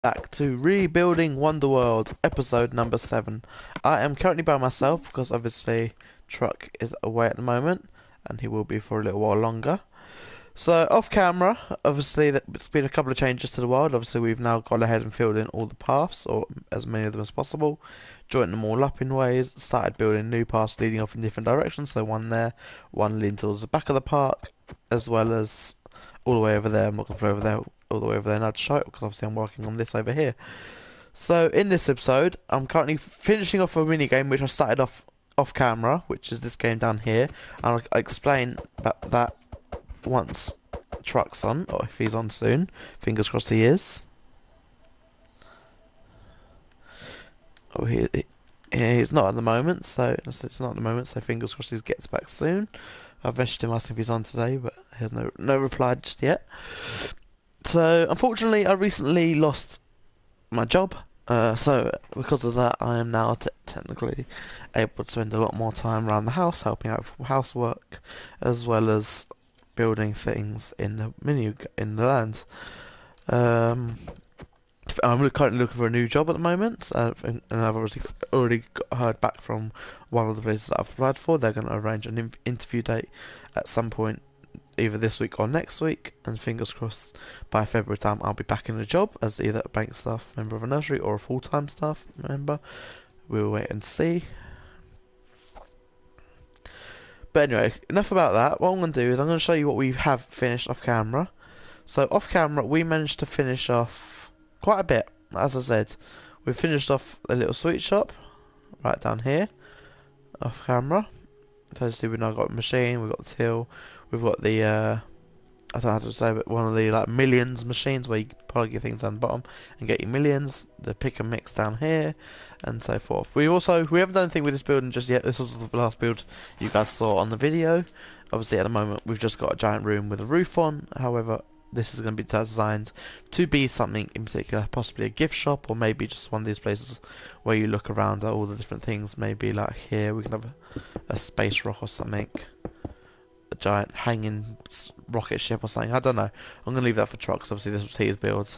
Back to Rebuilding Wonderworld, episode number 7. I am currently by myself because obviously Truck is away at the moment and he will be for a little while longer. So off camera, obviously there's been a couple of changes to the world. Obviously we've now gone ahead and filled in all the paths, or as many of them as possible, joined them all up in ways, started building new paths leading off in different directions. So one there, one leading towards the back of the park, as well as all the way over there. I'm not going to go over there, all the way over there now to show it because obviously I'm working on this over here. So in this episode, I'm currently finishing off a mini game which I started off camera, which is this game down here. And I'll explain about that once Truck's on, or if he's on soon. Fingers crossed he is. Oh, he's not at the moment, so it's not at the moment. So fingers crossed he gets back soon. I've messaged him asking if he's on today, but he has no reply just yet. So unfortunately, I recently lost my job. So because of that, I am now technically able to spend a lot more time around the house, helping out with housework, as well as building things in the land. I'm currently looking for a new job at the moment, and I've already heard back from one of the places that I've applied for. They're going to arrange an interview date at some point, either this week or next week, and fingers crossed by February time I'll be back in a job as either a bank staff member of a nursery or a full-time staff member. We'll wait and see. But anyway, enough about that. What I'm going to do is I'm going to show you what we have finished off camera. So off camera we managed to finish off quite a bit. As I said, we finished off a little sweet shop right down here off camera. So you see we've now got a machine, we've got the till, we've got the I don't know how to say, but one of the like millions machines where you plug your things down the bottom and get your millions, the pick and mix down here, and so forth. We haven't done anything with this building just yet. This was the last build you guys saw on the video. Obviously at the moment we've just got a giant room with a roof on. However, this is going to be designed to be something in particular, possibly a gift shop, or maybe just one of these places where you look around at all the different things. Maybe like here we can have a space rock or something, a giant hanging rocket ship or something. I don't know. I'm going to leave that for Trucks. Obviously this was his build.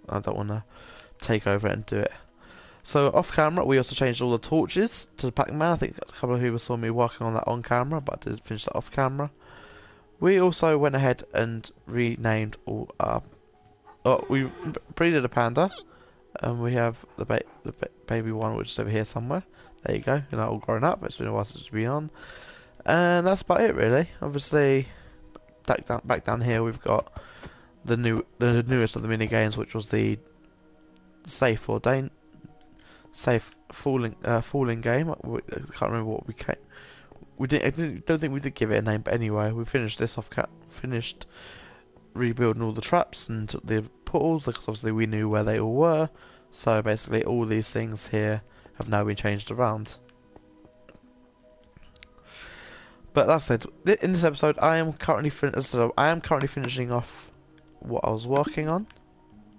I don't want to take over it and do it. So off camera we also changed all the torches to the Pac-Man. I think a couple of people saw me working on that on camera, but I did finish that off camera. We also went ahead and renamed all our... Oh, we breeded a panda. And we have the baby one, which is over here somewhere. There you go. You're not all grown up. It's been a while since we've been on. And that's about it, really. Obviously, back down here, we've got the newest of the mini games, which was the safe falling game. I can't remember what we came. Don't think we did give it a name, but anyway, we finished this off. Finished rebuilding all the traps and the portals, because obviously we knew where they all were. So basically, all these things here have now been changed around. But like I said, in this episode, I am currently finishing off what I was working on,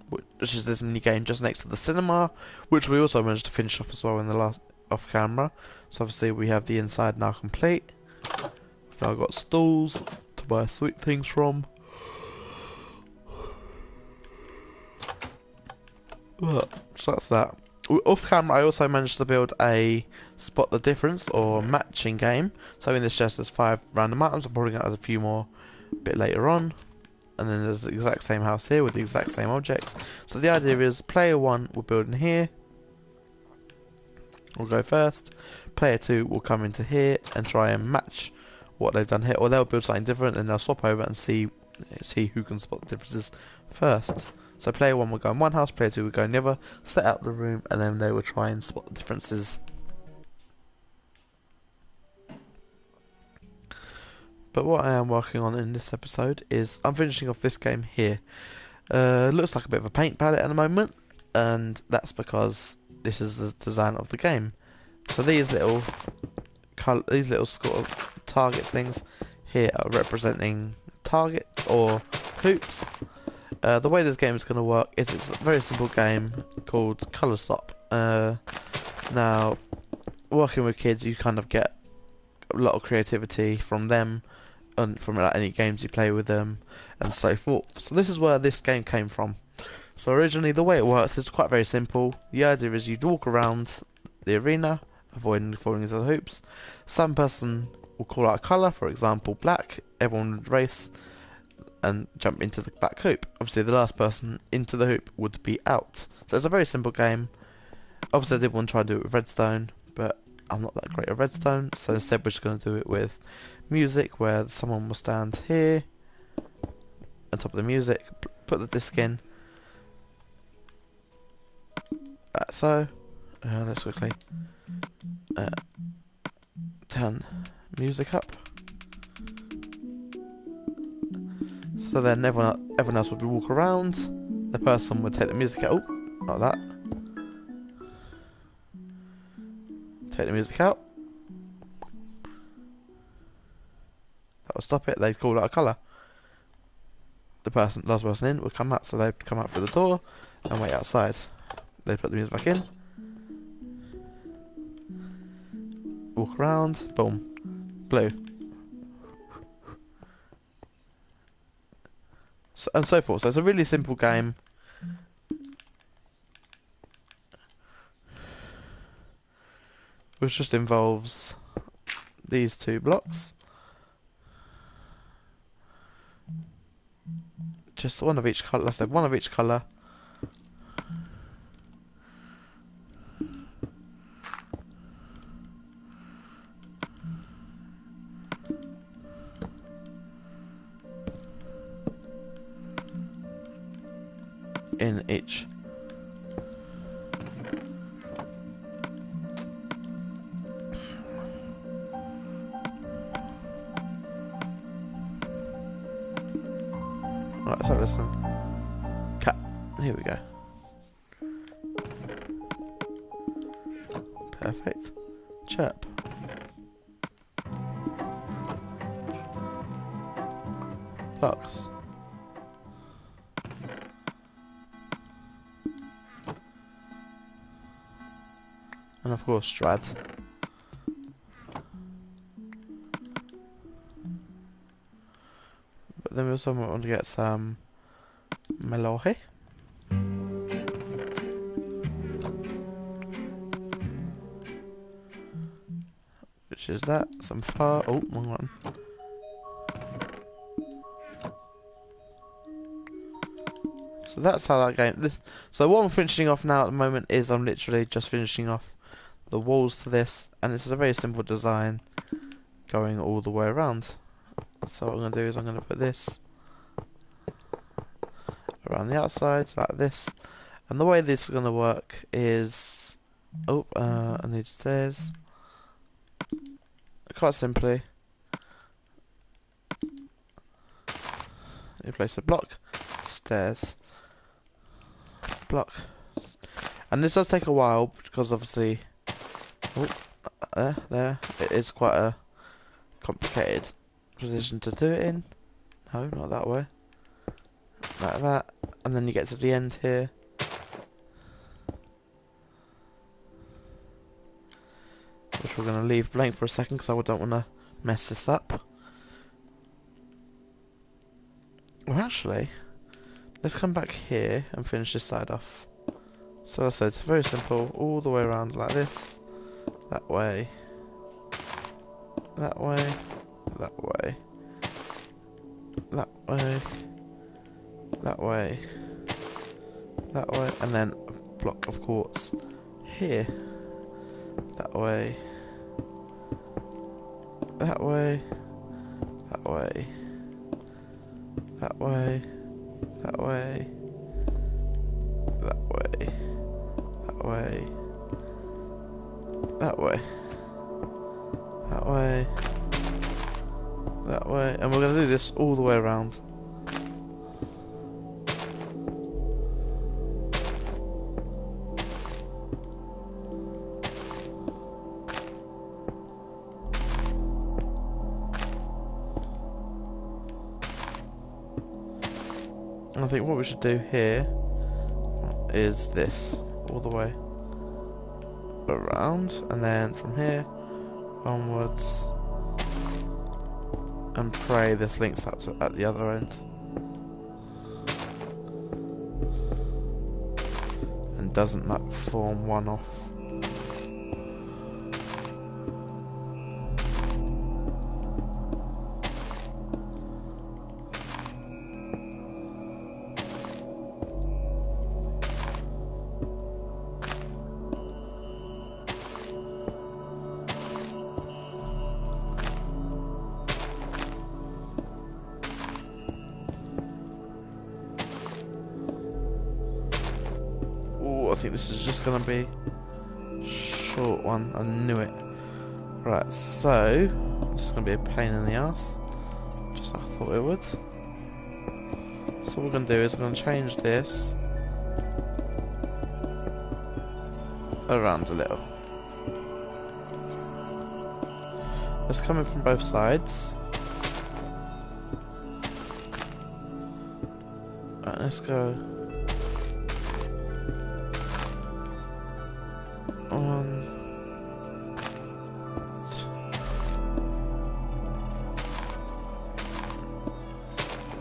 which is this mini game just next to the cinema, which we also managed to finish off as well in the last off camera. So obviously we have the inside now complete. We've now got stalls to buy sweet things from. So that's that. Off camera, I also managed to build a spot the difference or matching game. So in this chest there's 5 random items. I'm probably going to add a few more a bit later on. And then there's the exact same house here with the exact same objects. So the idea is player 1 will build in here. We'll go first. Player 2 will come into here and try and match what they've done here. Or they'll build something different and they'll swap over and see who can spot the differences first. So player 1 will go in one house, player 2 will go in the other, set up the room, and then they will try and spot the differences. But what I am working on in this episode is I'm finishing off this game here. Looks like a bit of a paint palette at the moment, and that's because this is the design of the game. So these little sort of target things here are representing targets or hoops. The way this game is going to work is it's a very simple game called Colour Stop. Now, working with kids, you kind of get a lot of creativity from them and from like, any games you play with them and so forth. So this is where this game came from. So originally the way it works is quite very simple. The idea is you'd walk around the arena, avoiding falling into the hoops. Some person will call out a colour, for example black. Everyone would race and jump into the black hoop. Obviously the last person into the hoop would be out. So it's a very simple game. Obviously I did want to try and do it with redstone, but I'm not that great at redstone, so instead we're just going to do it with music, where someone will stand here on top of the music, put the disc in, like so. Let's quickly turn music up. So then everyone else would walk around. The person would take the music out. Oh, like that. Take the music out. That would stop it. They'd call out a colour. The last person in would come out, so they'd come out through the door and wait outside. They'd put the music back in. Walk around. Boom. Blue. So, and so forth. So it's a really simple game. Which just involves these two blocks. Just one of each colour. Let's say one of each colour. In each. Right, so listen. Cut. Here we go. Perfect. Chirp. Blocks. And of course, Strad. But then we also might want to get some Melohe. Which is that? Some far. Oh, wrong one. So that's how that game. So what I'm finishing off now at the moment is I'm literally just finishing off the walls to this, and this is a very simple design going all the way around. So what I'm going to do is I'm going to put this around the outside like this, and the way this is going to work is I need stairs. Quite simply, you place a block, stairs, block, and this does take a while because obviously there it is quite a complicated position to do it in. No, not that way. Like that, and then you get to the end here. Which we're going to leave blank for a second because I don't want to mess this up. Well, actually, let's come back here and finish this side off. So as I said, it's very simple, all the way around like this. That way. That way. That way. That way. That way. That way. And then a block of quartz here. That way. That way. That way. That way. That way. That way. That way. That way. That way. That way. And we're going to do this all the way around. I think what we should do here is this all the way around, and then from here onwards, and pray this links up to at the other end. doesn't like form one off. I think this is just gonna be a short one. I knew it. Right, so this is gonna be a pain in the ass, just like I thought it would. So what we're gonna do is we're gonna change this around a little. It's coming from both sides. Right, let's go. 1,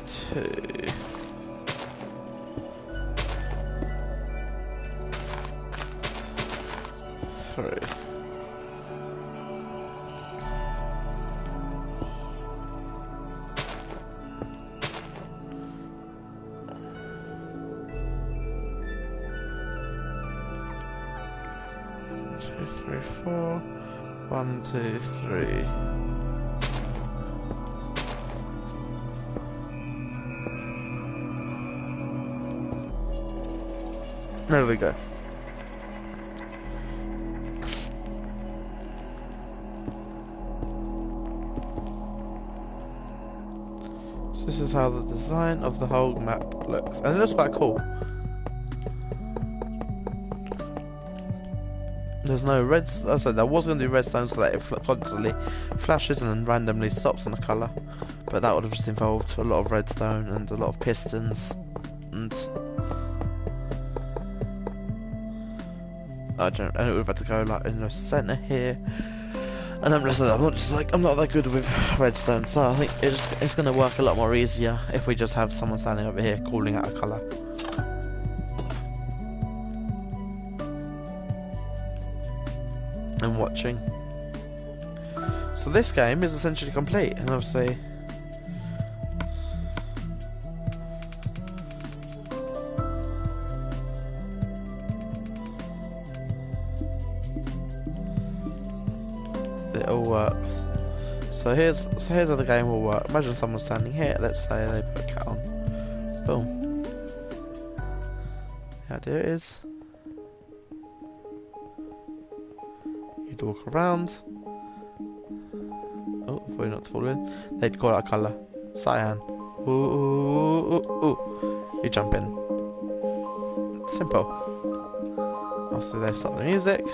2. 3. 2, 3, 4. 1, 2, 3. There we go. So this is how the design of the whole map looks, and it looks quite cool. There's no red. I said I was going to do redstone so that it constantly flashes and then randomly stops on a colour, but that would have just involved a lot of redstone and a lot of pistons, and I don't. And it would have had to go like in the centre here. And I'm not that good with redstone, so I think it's going to work a lot more easier if we just have someone standing over here calling out a colour. And watching. So this game is essentially complete, and obviously it all works. So here's how the game will work. Imagine someone standing here. Let's say they put a cat on. Boom. The idea is you'd walk around. Oh, before you're not to fall in. They'd call out a colour. Cyan. Ooh, ooh, ooh, ooh. You jump in. Simple. After they stop the music.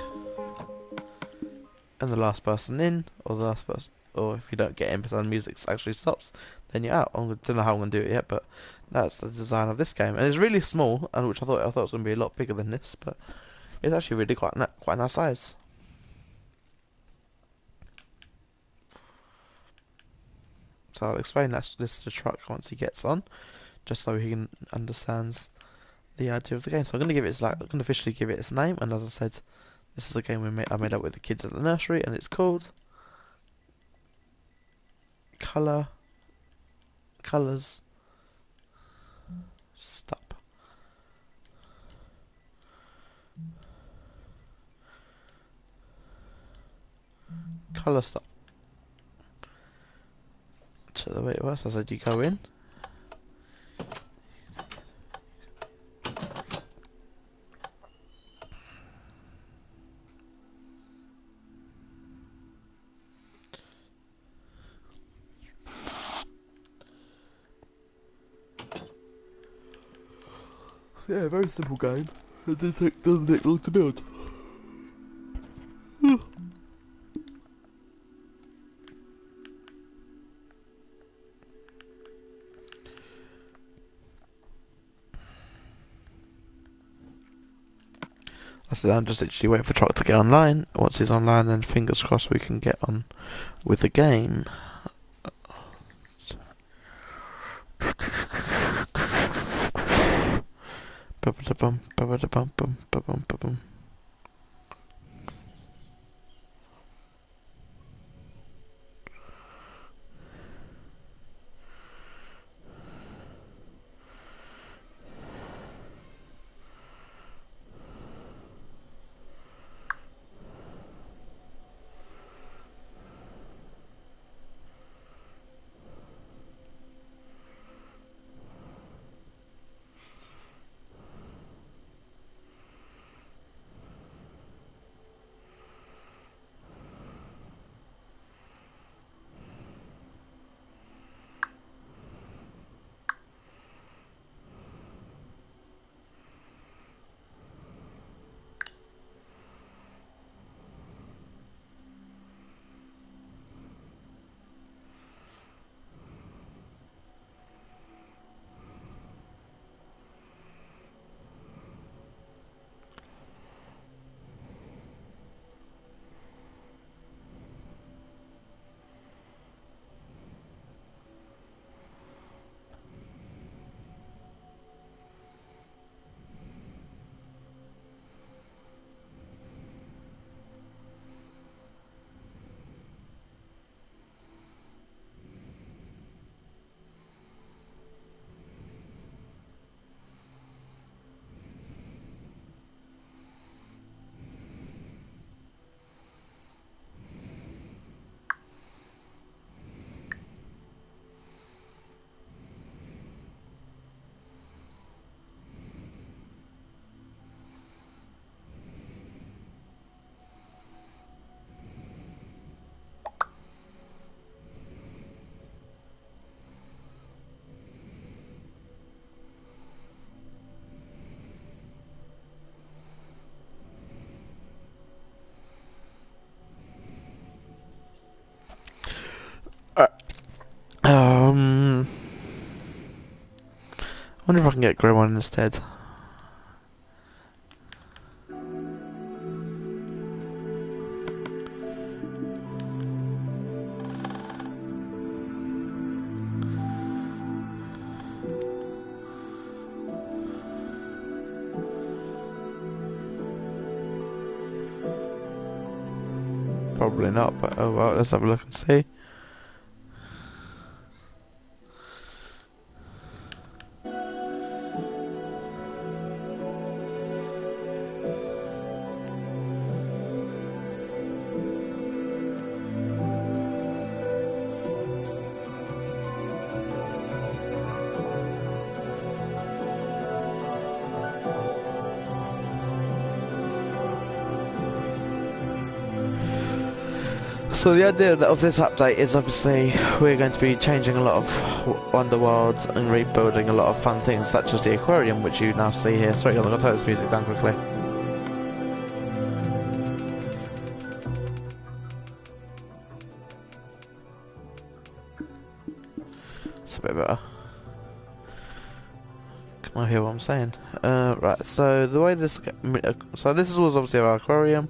And the last person in, or the last person, or if you don't get in but the music actually stops, then you're out. I don't know how I'm going to do it yet, but that's the design of this game. And it's really small, and which I thought it was going to be a lot bigger than this, but it's actually really quite a nice size. So I'll explain this to the truck once he gets on, just so he understands the idea of the game. So I'm going to officially give it its name, and as I said, this is a game I made up with the kids at the nursery, and it's called Colours Stop. Colour Stop. So the way it works, I said you go in. Yeah, very simple game. It doesn't take long to build. I said I'm just literally waiting for Truck to get online. Once he's online, then fingers crossed we can get on with the game. Ba-ba-da-bum, ba-ba-da-bum, bum, ba-bum, ba-bum. Uh, um, I wonder if I can get Grim on instead. Probably not, but oh well, let's have a look and see. So the idea of this update is obviously we're going to be changing a lot of underworlds and rebuilding a lot of fun things such as the aquarium, which you now see here. Sorry guys, I'm going to turn this music down quickly. It's a bit better. Can I hear what I'm saying? Right, so the way this... So this is obviously our aquarium.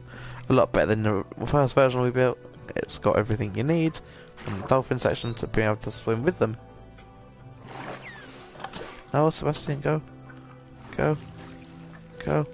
A lot better than the first version we built. It's got everything you need, from the dolphin section to being able to swim with them. No, Sebastian, go. Go. Go.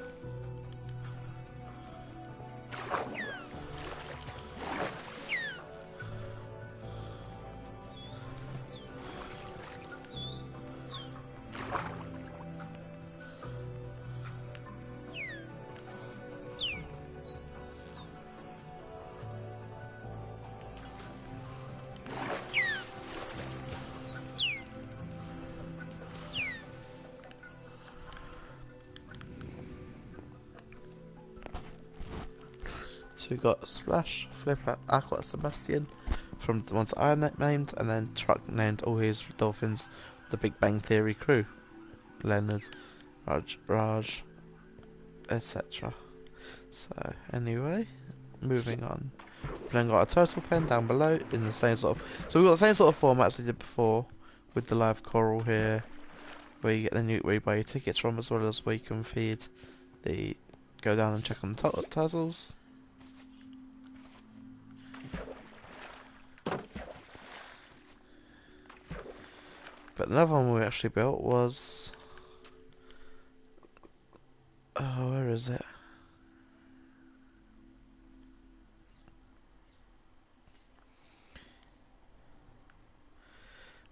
So we got Splash, Flipper, Aqua, Sebastian from the ones I named, and then Truck named all his dolphins, the Big Bang Theory crew, Leonard, Raj, etc. So anyway, moving on. We've then got a turtle pen down below in the same sort of. So we've got the same sort of format as we did before, with the live coral here, where you get where you buy your tickets from, as well as where you can feed the. Go down and check on the turtles. But another one we actually built was is it?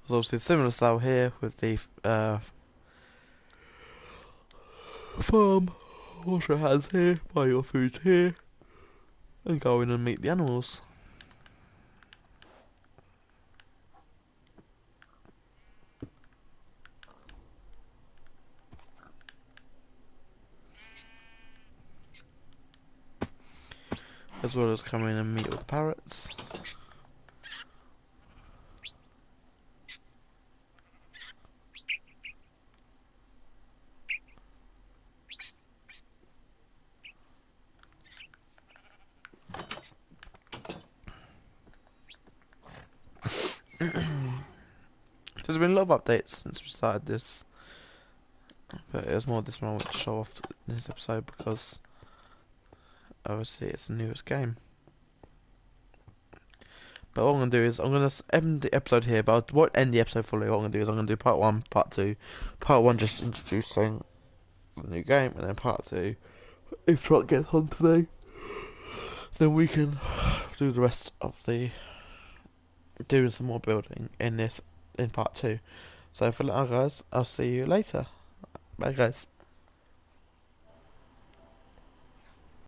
There's obviously a similar style here with the farm. Wash your hands here, buy your food here, and go in and meet the animals. As well as come in and meet all the parrots. There's been a lot of updates since we started this, but it was more this one I want to show off in this episode because obviously it's the newest game. But what I'm going to do is I'm going to end the episode here, but I won't end the episode fully. What I'm going to do is I'm going to do part 1, part 2. Part 1 just introducing the new game, and then part 2, if Trot gets on today, then we can do the rest of the doing some more building in part 2. So for now guys, I'll see you later. Bye guys.